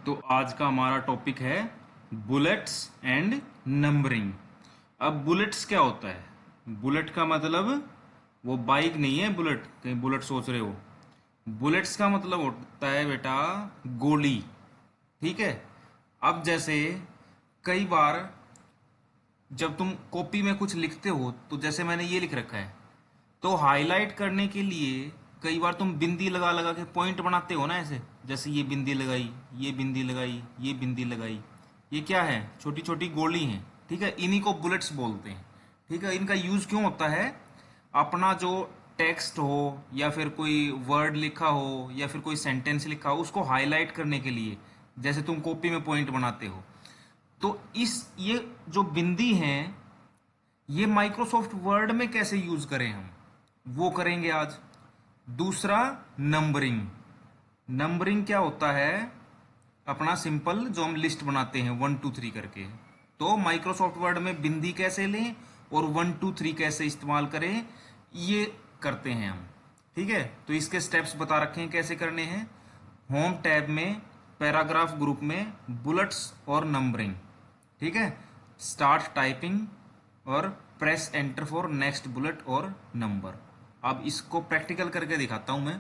तो आज का हमारा टॉपिक है बुलेट्स एंड नंबरिंग। अब बुलेट्स क्या होता है? बुलेट का मतलब वो बाइक नहीं है बुलेट, कहीं बुलेट सोच रहे हो। बुलेट्स का मतलब होता है बेटा गोली। ठीक है। अब जैसे कई बार जब तुम कॉपी में कुछ लिखते हो तो जैसे मैंने ये लिख रखा है, तो हाईलाइट करने के लिए कई बार तुम बिंदी लगा लगा के पॉइंट बनाते हो ना, ऐसे जैसे ये बिंदी लगाई, ये बिंदी लगाई, ये बिंदी लगाई। ये क्या है? छोटी छोटी गोली हैं। ठीक है, इन्हीं को बुलेट्स बोलते हैं। ठीक है, इनका यूज क्यों होता है? अपना जो टेक्स्ट हो या फिर कोई वर्ड लिखा हो या फिर कोई सेंटेंस लिखा हो उसको हाईलाइट करने के लिए, जैसे तुम कॉपी में पॉइंट बनाते हो। तो इस ये जो बिंदी हैं, ये माइक्रोसॉफ्ट वर्ड में कैसे यूज करें हम, वो करेंगे आज। दूसरा, नंबरिंग। नंबरिंग क्या होता है? अपना सिंपल जो हम लिस्ट बनाते हैं 1 2 3 करके, तो माइक्रोसॉफ्ट वर्ड में बिंदी कैसे लें और 1 2 3 कैसे इस्तेमाल करें, ये करते हैं हम। ठीक है, तो इसके स्टेप्स बता रखे हैं कैसे करने हैं। होम टैब में पैराग्राफ ग्रुप में बुलेट्स और नंबरिंग। ठीक है, स्टार्ट टाइपिंग और press enter for next bullet और नंबर। अब इसको प्रैक्टिकल करके दिखाता हूं मैं।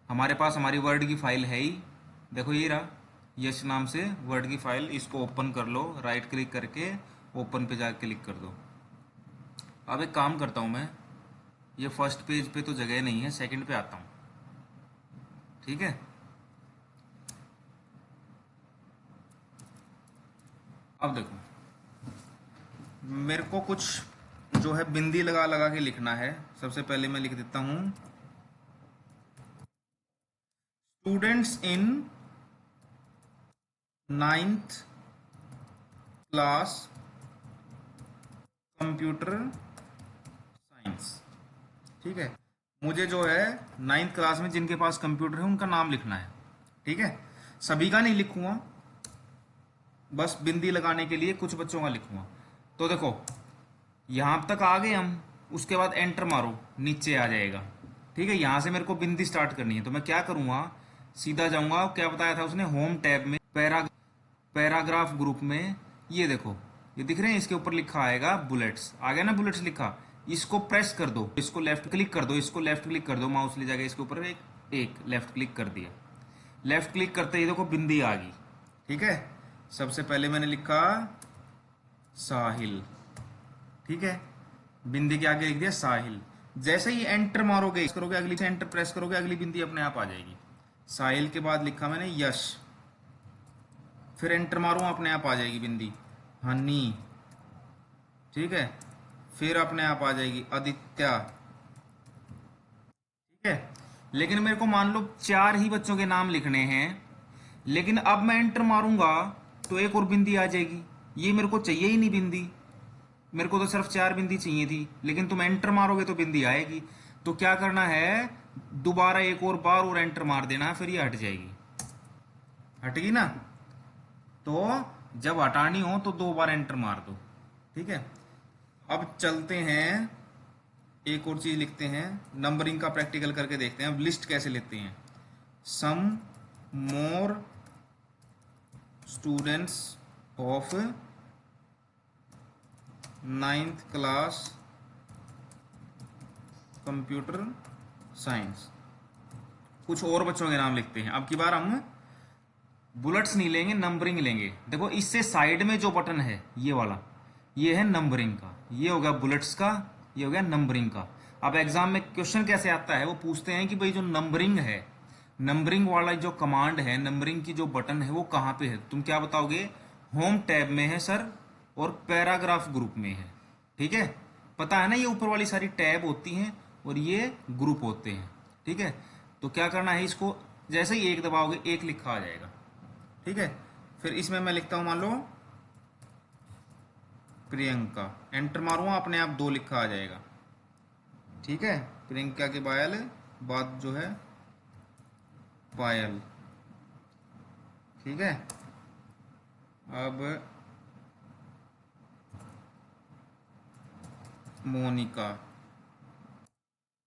हमारे पास हमारी वर्ड की फाइल है ही, देखो ये रहा, यश नाम से वर्ड की फाइल। इसको ओपन कर लो, राइट क्लिक करके ओपन पे जाकर क्लिक कर दो। अब एक काम करता हूं मैं, ये फर्स्ट पेज पे तो जगह नहीं है, सेकंड पे आता हूं। ठीक है, अब देखो मेरे को कुछ जो है बिंदी लगा लगा के लिखना है। सबसे पहले मैं लिख देता हूं, students in 9th class computer science. ठीक है, मुझे जो है 9th क्लास में जिनके पास कंप्यूटर है उनका नाम लिखना है। ठीक है, सभी का नहीं लिखूंगा, बस बिंदी लगाने के लिए कुछ बच्चों का लिखूंगा। तो देखो यहां तक आ गए हम, उसके बाद एंटर मारो, नीचे आ जाएगा। ठीक है, यहां से मेरे को बिंदी स्टार्ट करनी है, तो मैं क्या करूंगा, सीधा जाऊंगा, क्या बताया था उसने, होम टैब में पैराग्राफ ग्रुप में। ये देखो, ये दिख रहे हैं, इसके ऊपर लिखा आएगा बुलेट्स, आ गया ना बुलेट्स लिखा। इसको प्रेस कर दो, इसको लेफ्ट क्लिक कर दो, इसको लेफ्ट क्लिक कर दो, माउस ले जाएगा इसके ऊपर, एक लेफ्ट क्लिक कर दिया। लेफ्ट क्लिक करते ही देखो बिंदी आ गई। ठीक है, सबसे पहले मैंने लिखा साहिल। ठीक है, बिंदी के आगे लिख दिया साहिल। जैसे ही एंटर मारोगे, करोगे, अगली से एंटर प्रेस करोगे, अगली बिंदी अपने आप आ जाएगी। साहिल के बाद लिखा मैंने यश, फिर एंटर मारूँ अपने आप आ जाएगी बिंदी हनी। ठीक है, फिर अपने आप आ जाएगी आदित्य। ठीक है, लेकिन मेरे को मान लो 4 ही बच्चों के नाम लिखने हैं, लेकिन अब मैं एंटर मारूंगा तो एक और बिंदी आ जाएगी। ये मेरे को चाहिए ही नहीं बिंदी, मेरे को तो सिर्फ 4 बिंदी चाहिए थी, लेकिन तुम एंटर मारोगे तो बिंदी आएगी। तो क्या करना है, दोबारा एक और बार और एंटर मार देना, फिर ये हट जाएगी। हटेगी ना? तो जब हटानी हो तो 2 बार एंटर मार दो। ठीक है, अब चलते हैं, एक और चीज लिखते हैं, नंबरिंग का प्रैक्टिकल करके देखते हैं। अब लिस्ट कैसे लेते हैं, some more students of 9th class computer science. कुछ और बच्चों के नाम लिखते हैं। अब की बार हम बुलेट्स नहीं लेंगे, नंबरिंग लेंगे। देखो इससे साइड में जो बटन है ये वाला, ये है नंबरिंग का, ये हो गया बुलेट्स का, ये हो गया नंबरिंग का। अब एग्जाम में क्वेश्चन कैसे आता है, वो पूछते हैं कि भाई जो नंबरिंग है, नंबरिंग वाला जो कमांड है, नंबरिंग की जो बटन है वो कहाँ पे है? तुम क्या बताओगे, होम टैब में है सर, और पैराग्राफ ग्रुप में है। ठीक है, पता है ना, ये ऊपर वाली सारी टैब होती हैं और ये ग्रुप होते हैं। ठीक है, तो क्या करना है, इसको जैसे ही एक दबाओगे एक लिखा आ जाएगा। ठीक है, फिर इसमें मैं लिखता हूं, मान लो प्रियंका, एंटर मारूंगा अपने आप 2 लिखा आ जाएगा। ठीक है, प्रियंका के बाद जो है पायल। ठीक है, अब मोनिका,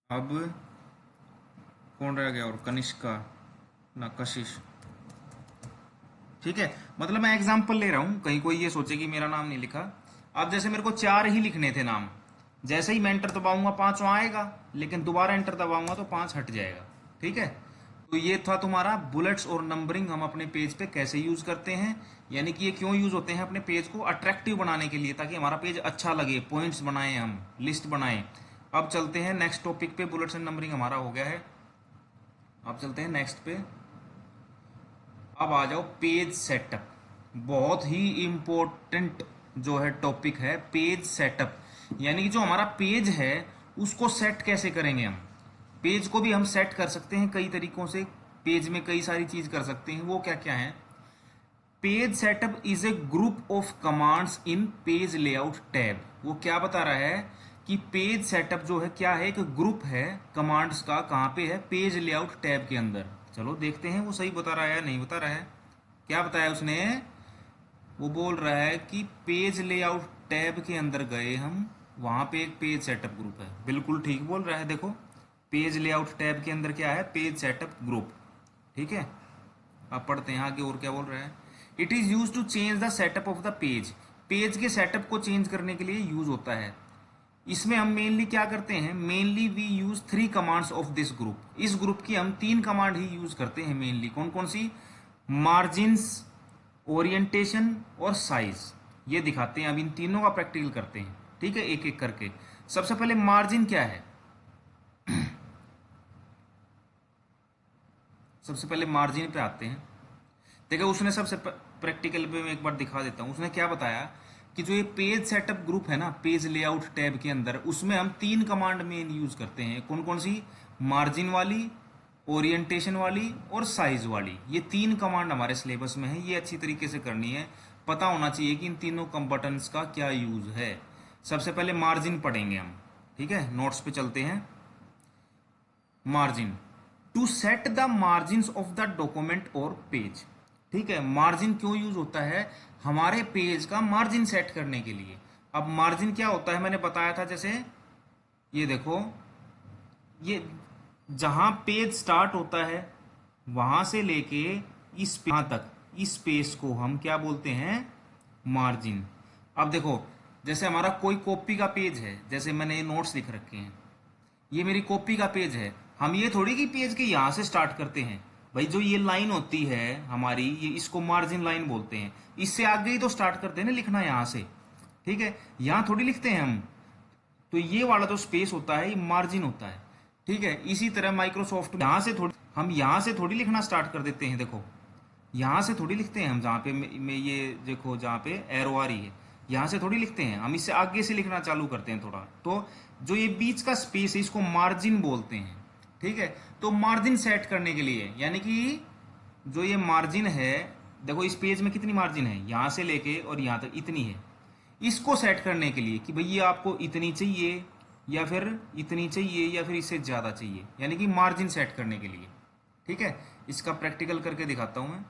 अब कौन रह गया, और कनिष्का ना कशिश। ठीक है, मतलब मैं एग्जाम्पल ले रहा हूं, कहीं कोई ये सोचे कि मेरा नाम नहीं लिखा। अब जैसे मेरे को 4 ही लिखने थे नाम, जैसे ही मैं एंटर दबाऊंगा 5वां आएगा, लेकिन दोबारा एंटर दबाऊंगा तो 5 हट जाएगा। ठीक है, तो ये था तुम्हारा बुलेट्स और नंबरिंग हम अपने पेज पे कैसे यूज करते हैं, यानी कि ये क्यों यूज होते हैं अपने पेज को अट्रैक्टिव बनाने के लिए, ताकि हमारा पेज अच्छा लगे, पॉइंट्स बनाएं, हम लिस्ट बनाएं। अब चलते हैं नेक्स्ट टॉपिक पे, बुलेट्स एंड नंबरिंग हमारा हो गया है। अब चलते हैं नेक्स्ट पे। अब आ जाओ पेज सेटअप, बहुत ही इम्पोर्टेंट जो है टॉपिक है पेज सेटअप, यानी कि जो हमारा पेज है उसको सेट कैसे करेंगे हम। पेज को भी हम सेट कर सकते हैं कई तरीकों से, पेज में कई सारी चीज कर सकते हैं, वो क्या क्या है। Page setup is a group of commands in page layout tab. वो क्या बता रहा है कि पेज सेटअप जो है क्या है, एक ग्रुप है कमांड्स का, कहाँ पे है, पेज लेआउट टैब के अंदर। चलो देखते हैं वो सही बता रहा है या नहीं बता रहा है। क्या बताया उसने, वो बोल रहा है कि पेज लेआउट टैब के अंदर गए हम, वहां पे एक पेज सेटअप ग्रुप है। बिल्कुल ठीक बोल रहा है, देखो पेज लेआउट टैब के अंदर क्या है, पेज सेटअप ग्रुप। ठीक है, अब पढ़ते हैं आगे और क्या बोल रहा है। It is use to change the setup of the page, page के सेटअप को चेंज करने के लिए यूज होता है। इसमें हम मेनली क्या करते हैं, mainly we use 3 commands of this group. इस ग्रुप की हम 3 कमांड ही यूज करते हैं मेनली। कौन कौन सी, मार्जिन्स, ओरिएंटेशन और साइज। ये दिखाते हैं, अब इन तीनों का प्रैक्टिकल करते हैं। ठीक है, एक एक करके। सबसे पहले मार्जिन क्या है, सबसे पहले मार्जिन पे आते हैं। देखो उसने सबसे प्रैक्टिकल पे मैं एक बार दिखा देता हूँ, उसने क्या बताया कि जो ये पेज सेटअप ग्रुप है ना, पेज लेआउट टैब के अंदर, उसमें हम 3 कमांड मेन यूज करते हैं। कौन कौन सी, मार्जिन वाली, ओरिएंटेशन वाली और साइज वाली। ये 3 कमांड हमारे सिलेबस में है, ये अच्छी तरीके से करनी है, पता होना चाहिए कि इन तीनों बटन्स का क्या यूज है। सबसे पहले मार्जिन पढ़ेंगे हम। ठीक है, नोट्स पे चलते हैं। Margin, to set the margin of the document और पेज। ठीक है, मार्जिन क्यों यूज होता है, हमारे पेज का मार्जिन सेट करने के लिए। अब मार्जिन क्या होता है मैंने बताया था, जैसे ये देखो, ये जहां पेज स्टार्ट होता है वहां से लेके इस यहां तक, इस पेज को हम क्या बोलते हैं, मार्जिन। अब देखो, जैसे हमारा कोई कॉपी का पेज है, जैसे मैंने ये नोट्स लिख रखे हैं, ये मेरी कॉपी का पेज है। हम ये थोड़ी कि पेज के यहां से स्टार्ट करते हैं, भाई जो ये लाइन होती है हमारी, ये इसको मार्जिन लाइन बोलते हैं, इससे आगे ही तो स्टार्ट करते हैं ना लिखना यहां से। ठीक है, यहां थोड़ी लिखते हैं हम, तो ये वाला जो स्पेस होता है ये मार्जिन होता है। ठीक है, इसी तरह माइक्रोसॉफ्ट में यहां से थोड़ी, हम यहां से थोड़ी लिखना स्टार्ट कर देते हैं, देखो यहाँ से थोड़ी लिखते हैं हम, जहाँ पे मैं ये देखो जहाँ पे एरो आ रही है, यहाँ से थोड़ी लिखते हैं हम, इससे आगे से लिखना चालू करते हैं थोड़ा। तो जो ये बीच का स्पेस है इसको मार्जिन बोलते हैं। ठीक है, तो मार्जिन सेट करने के लिए, यानी कि जो ये मार्जिन है, देखो इस पेज में कितनी मार्जिन है, यहाँ से लेके और यहाँ तक इतनी है। इसको सेट करने के लिए कि भाई ये आपको इतनी चाहिए या फिर इतनी चाहिए या फिर इससे ज़्यादा चाहिए, यानी कि मार्जिन सेट करने के लिए। ठीक है, इसका प्रैक्टिकल करके दिखाता हूँ मैं।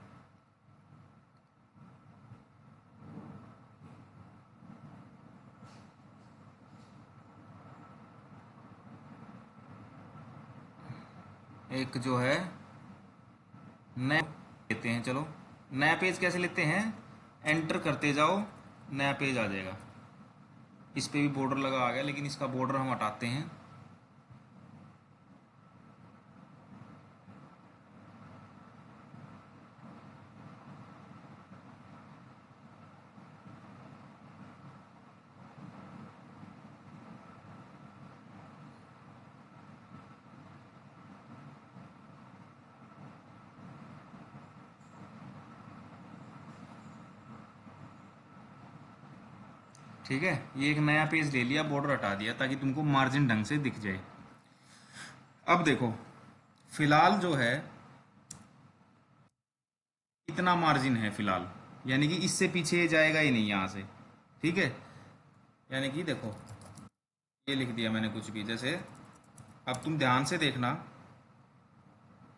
एक जो है नया लेते हैं, चलो नया पेज कैसे लेते हैं, एंटर करते जाओ, नया पेज आ जाएगा। इस पे भी बॉर्डर लगा आ गया, लेकिन इसका बॉर्डर हम हटाते हैं। ठीक है, ये एक नया पेज ले लिया, बॉर्डर हटा दिया ताकि तुमको मार्जिन ढंग से दिख जाए। अब देखो, फिलहाल जो है इतना मार्जिन है फिलहाल, यानी कि इससे पीछे जाएगा ही नहीं यहाँ से। ठीक है, यानी कि देखो ये लिख दिया मैंने कुछ भी, जैसे अब तुम ध्यान से देखना,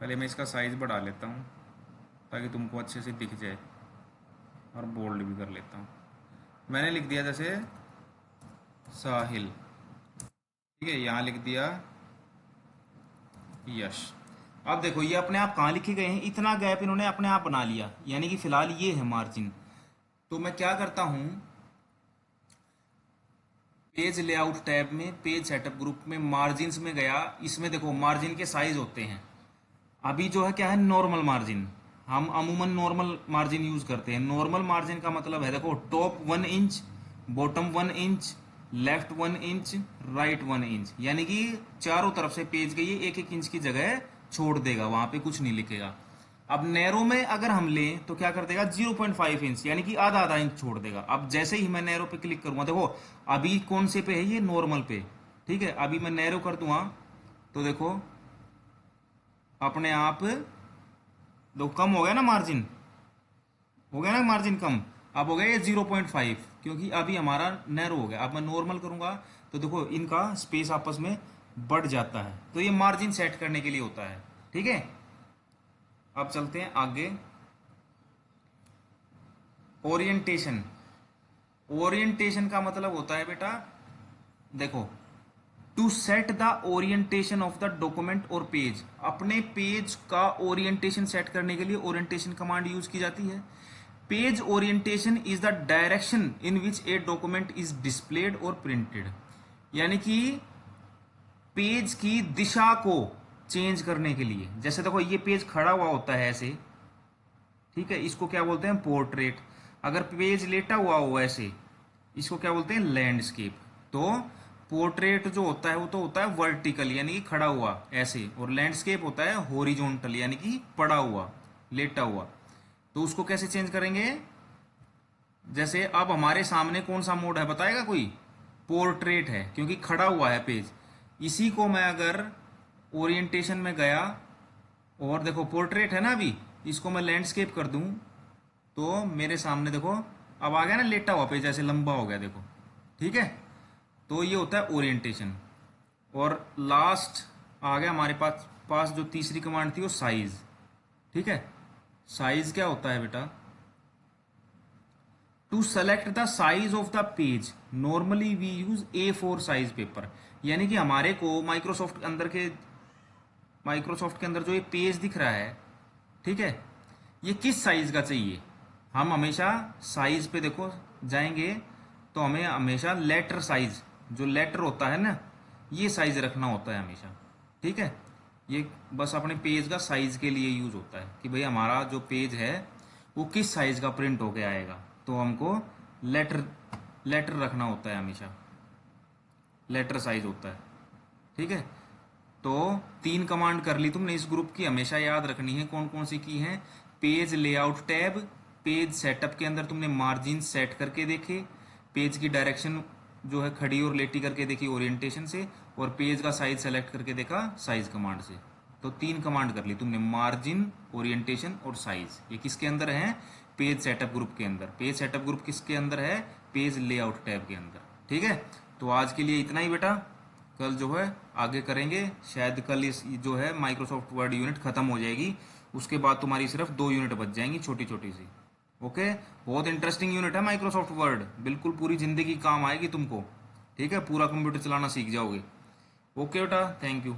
पहले मैं इसका साइज बढ़ा लेता हूँ ताकि तुमको अच्छे से दिख जाए, और बोल्ड भी कर लेता हूँ। मैंने लिख दिया जैसे साहिल, ठीक है, यहाँ लिख दिया यश। अब देखो ये अपने आप कहाँ लिखे गए हैं, इतना गैप इन्होंने अपने आप बना लिया, यानी कि फिलहाल ये है मार्जिन। तो मैं क्या करता हूं, पेज लेआउट टैब में पेज सेटअप ग्रुप में मार्जिन्स में गया, इसमें देखो मार्जिन के साइज होते हैं। अभी जो है क्या है, नॉर्मल मार्जिन। हम अमूमन नॉर्मल मार्जिन यूज करते हैं। नॉर्मल मार्जिन का मतलब है देखो top 1 inch, bottom 1 inch, left 1 inch, right 1 inch, यानी कि चारों तरफ से पेज के ये 1-1 इंच की जगह छोड़ देगा, वहां पे कुछ नहीं लिखेगा। अब नैरो में अगर हम लें तो क्या कर देगा, 0.5 इंच, यानी कि आधा आधा इंच छोड़ देगा। अब जैसे ही मैं नैरो पे क्लिक करूंगा, देखो अभी कौन से पे है, ये नॉर्मल पे, ठीक है। अभी मैं नैरो कर दूंगा तो देखो अपने आप दो कम हो गया ना मार्जिन, हो गया ना मार्जिन कम। अब हो गया ये 0.5, क्योंकि अभी हमारा नैरो हो गया। अब मैं नॉर्मल करूंगा तो देखो इनका स्पेस आपस में बढ़ जाता है। तो ये मार्जिन सेट करने के लिए होता है, ठीक है। अब चलते हैं आगे। ओरिएंटेशन। ओरिएंटेशन का मतलब होता है बेटा, देखो to set the orientation of the document और पेज। अपने पेज का ओरिएंटेशन सेट करने के लिए ओरिएंटेशन कमांड यूज की जाती है। Page orientation is the direction in which a document is displayed और प्रिंटेड, यानी कि पेज की दिशा को चेंज करने के लिए। जैसे देखो ये पेज खड़ा हुआ होता है ऐसे, ठीक है, इसको क्या बोलते हैं, पोर्ट्रेट। अगर पेज लेटा हुआ हो ऐसे, इसको क्या बोलते हैं, लैंडस्केप। तो पोर्ट्रेट जो होता है वो तो होता है वर्टिकल, यानी कि खड़ा हुआ ऐसे, और लैंडस्केप होता है हॉरिजॉन्टल, यानी कि पड़ा हुआ, लेटा हुआ। तो उसको कैसे चेंज करेंगे, जैसे अब हमारे सामने कौन सा मोड है बताएगा कोई, पोर्ट्रेट है, क्योंकि खड़ा हुआ है पेज। इसी को मैं अगर ओरिएंटेशन में गया और देखो पोर्ट्रेट है ना, अभी इसको मैं लैंडस्केप कर दूं तो मेरे सामने देखो अब आ गया ना लेटा हुआ पेज, ऐसे लंबा हो गया देखो, ठीक है। तो ये होता है ओरिएंटेशन। और लास्ट आ गया हमारे पास जो तीसरी कमांड थी वो साइज, ठीक है। साइज क्या होता है बेटा, to select the size of the page normally we use A4 size paper, यानी कि हमारे को माइक्रोसॉफ्ट के अंदर जो ये पेज दिख रहा है, ठीक है, ये किस साइज का चाहिए। हम हमेशा साइज पे देखो जाएंगे तो हमें हमेशा लेटर साइज, जो लेटर होता है ना, ये साइज रखना होता है हमेशा, ठीक है। ये बस अपने पेज का साइज के लिए यूज होता है कि भाई हमारा जो पेज है वो किस साइज का प्रिंट होके आएगा, तो हमको लेटर लेटर रखना होता है हमेशा, लेटर साइज होता है, ठीक है। तो 3 कमांड कर ली तुमने इस ग्रुप की, हमेशा याद रखनी है कौन कौन सी की है। Page layout tab, page setup के अंदर तुमने मार्जिन सेट करके देखे, पेज की डायरेक्शन जो है खड़ी और लेटी करके देखी ओरिएंटेशन से, और पेज का साइज सेलेक्ट करके देखा साइज कमांड से। तो 3 कमांड कर ली तुमने, मार्जिन, ओरिएंटेशन और साइज। ये किसके अंदर है, पेज सेटअप ग्रुप के अंदर। पेज सेटअप ग्रुप किसके अंदर है, पेज लेआउट टैब के अंदर, ठीक है। तो आज के लिए इतना ही बेटा, कल जो है आगे करेंगे। शायद कल इस जो है माइक्रोसॉफ्ट वर्ड यूनिट खत्म हो जाएगी, उसके बाद तुम्हारी सिर्फ 2 यूनिट बच जाएंगी छोटी छोटी सी। ओके, बहुत इंटरेस्टिंग यूनिट है माइक्रोसॉफ्ट वर्ड, बिल्कुल पूरी जिंदगी काम आएगी तुमको, ठीक है, पूरा कंप्यूटर चलाना सीख जाओगे। ओके बेटा, थैंक यू।